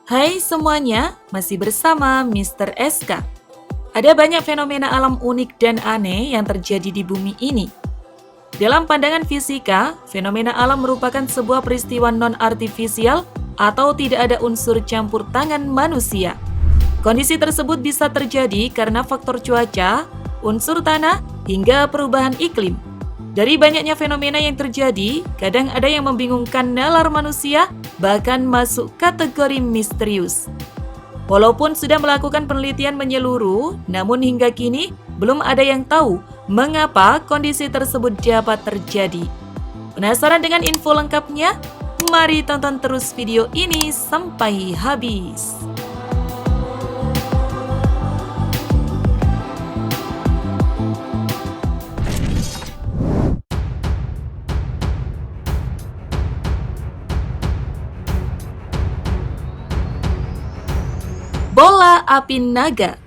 Hai semuanya, masih bersama Mr. SK. Ada banyak fenomena alam unik dan aneh yang terjadi di bumi ini. Dalam pandangan fisika, fenomena alam merupakan sebuah peristiwa non-artifisial atau tidak ada unsur campur tangan manusia. Kondisi tersebut bisa terjadi karena faktor cuaca, unsur tanah, hingga perubahan iklim. Dari banyaknya fenomena yang terjadi, kadang ada yang membingungkan nalar manusia, bahkan masuk kategori misterius. Walaupun sudah melakukan penelitian menyeluruh, namun hingga kini belum ada yang tahu mengapa kondisi tersebut dapat terjadi. Penasaran dengan info lengkapnya? Mari tonton terus video ini sampai habis. Bola api naga.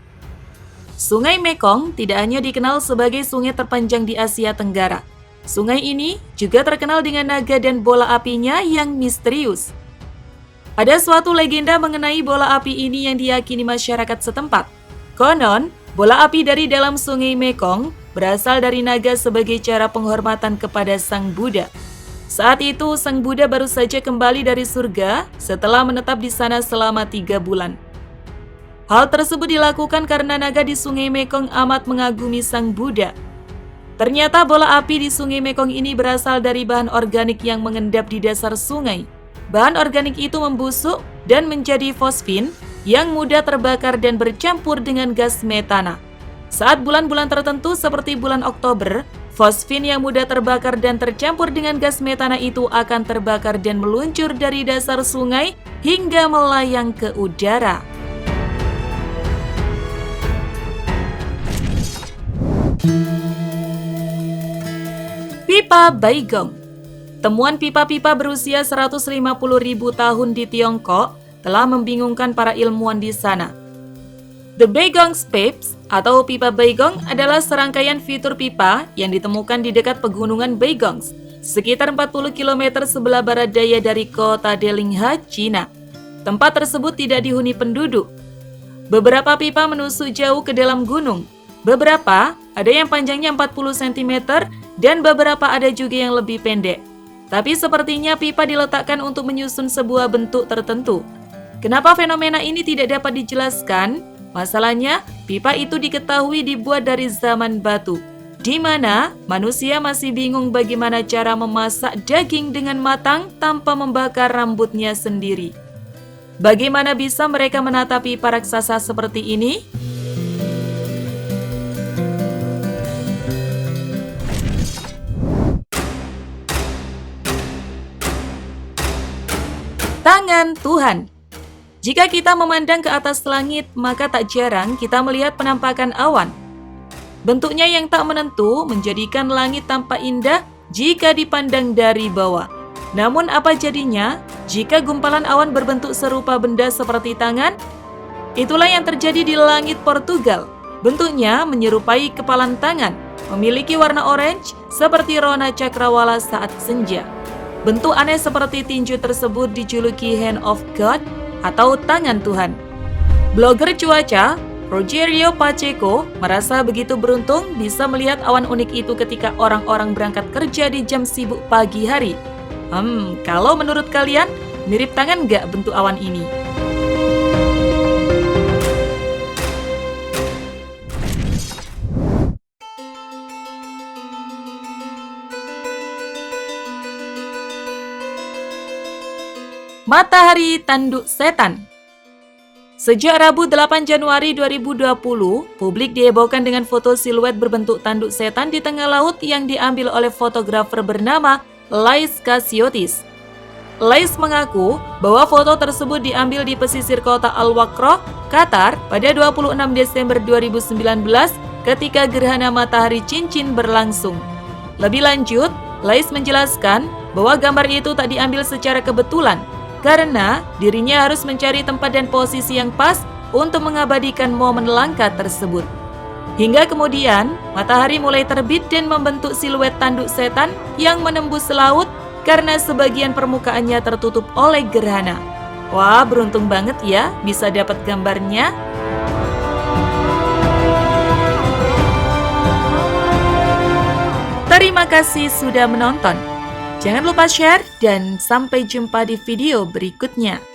Sungai Mekong tidak hanya dikenal sebagai sungai terpanjang di Asia Tenggara. Sungai ini juga terkenal dengan naga dan bola apinya yang misterius. Ada suatu legenda mengenai bola api ini yang diyakini masyarakat setempat. Konon, bola api dari dalam sungai Mekong berasal dari naga sebagai cara penghormatan kepada Sang Buddha. Saat itu, Sang Buddha baru saja kembali dari surga setelah menetap di sana selama 3 bulan. Hal tersebut dilakukan karena naga di sungai Mekong amat mengagumi Sang Buddha. Ternyata bola api di sungai Mekong ini berasal dari bahan organik yang mengendap di dasar sungai. Bahan organik itu membusuk dan menjadi fosfin yang mudah terbakar dan bercampur dengan gas metana. Saat bulan-bulan tertentu seperti bulan Oktober, fosfin yang mudah terbakar dan tercampur dengan gas metana itu akan terbakar dan meluncur dari dasar sungai hingga melayang ke udara. Pipa Baigong. Temuan pipa-pipa berusia 150.000 tahun di Tiongkok telah membingungkan para ilmuwan di sana. The Baigong's Pipes atau pipa Baigong adalah serangkaian fitur pipa yang ditemukan di dekat pegunungan Baigongs, sekitar 40 km sebelah barat daya dari kota Delingha, Cina. Tempat tersebut tidak dihuni penduduk. Beberapa pipa menusuk jauh ke dalam gunung. Beberapa ada yang panjangnya 40 cm dan beberapa ada juga yang lebih pendek. Tapi sepertinya pipa diletakkan untuk menyusun sebuah bentuk tertentu. Kenapa fenomena ini tidak dapat dijelaskan? Masalahnya, pipa itu diketahui dibuat dari zaman batu, di mana manusia masih bingung bagaimana cara memasak daging dengan matang tanpa membakar rambutnya sendiri. Bagaimana bisa mereka menata pipa raksasa seperti ini? Tangan Tuhan. Jika kita memandang ke atas langit, maka tak jarang kita melihat penampakan awan. Bentuknya yang tak menentu menjadikan langit tampak indah jika dipandang dari bawah. Namun apa jadinya jika gumpalan awan berbentuk serupa benda seperti tangan? Itulah yang terjadi di langit Portugal. Bentuknya menyerupai kepalan tangan, memiliki warna orange seperti rona cakrawala saat senja. Bentuk aneh seperti tinju tersebut dijuluki Hand of God atau tangan Tuhan. Blogger cuaca Rogerio Pacheco merasa begitu beruntung bisa melihat awan unik itu ketika orang-orang berangkat kerja di jam sibuk pagi hari. Kalau menurut kalian, mirip tangan nggak bentuk awan ini? Matahari tanduk setan. Sejak Rabu 8 Januari 2020, publik dihebohkan dengan foto siluet berbentuk tanduk setan di tengah laut yang diambil oleh fotografer bernama Lais Cassiotis. Lais mengaku bahwa foto tersebut diambil di pesisir kota Al-Wakroh, Qatar pada 26 Desember 2019 ketika gerhana matahari cincin berlangsung. Lebih lanjut, Lais menjelaskan bahwa gambar itu tak diambil secara kebetulan, karena dirinya harus mencari tempat dan posisi yang pas untuk mengabadikan momen langka tersebut. Hingga kemudian, matahari mulai terbit dan membentuk siluet tanduk setan yang menembus laut karena sebagian permukaannya tertutup oleh gerhana. Wah, beruntung banget ya bisa dapat gambarnya. Terima kasih sudah menonton. Jangan lupa share dan sampai jumpa di video berikutnya.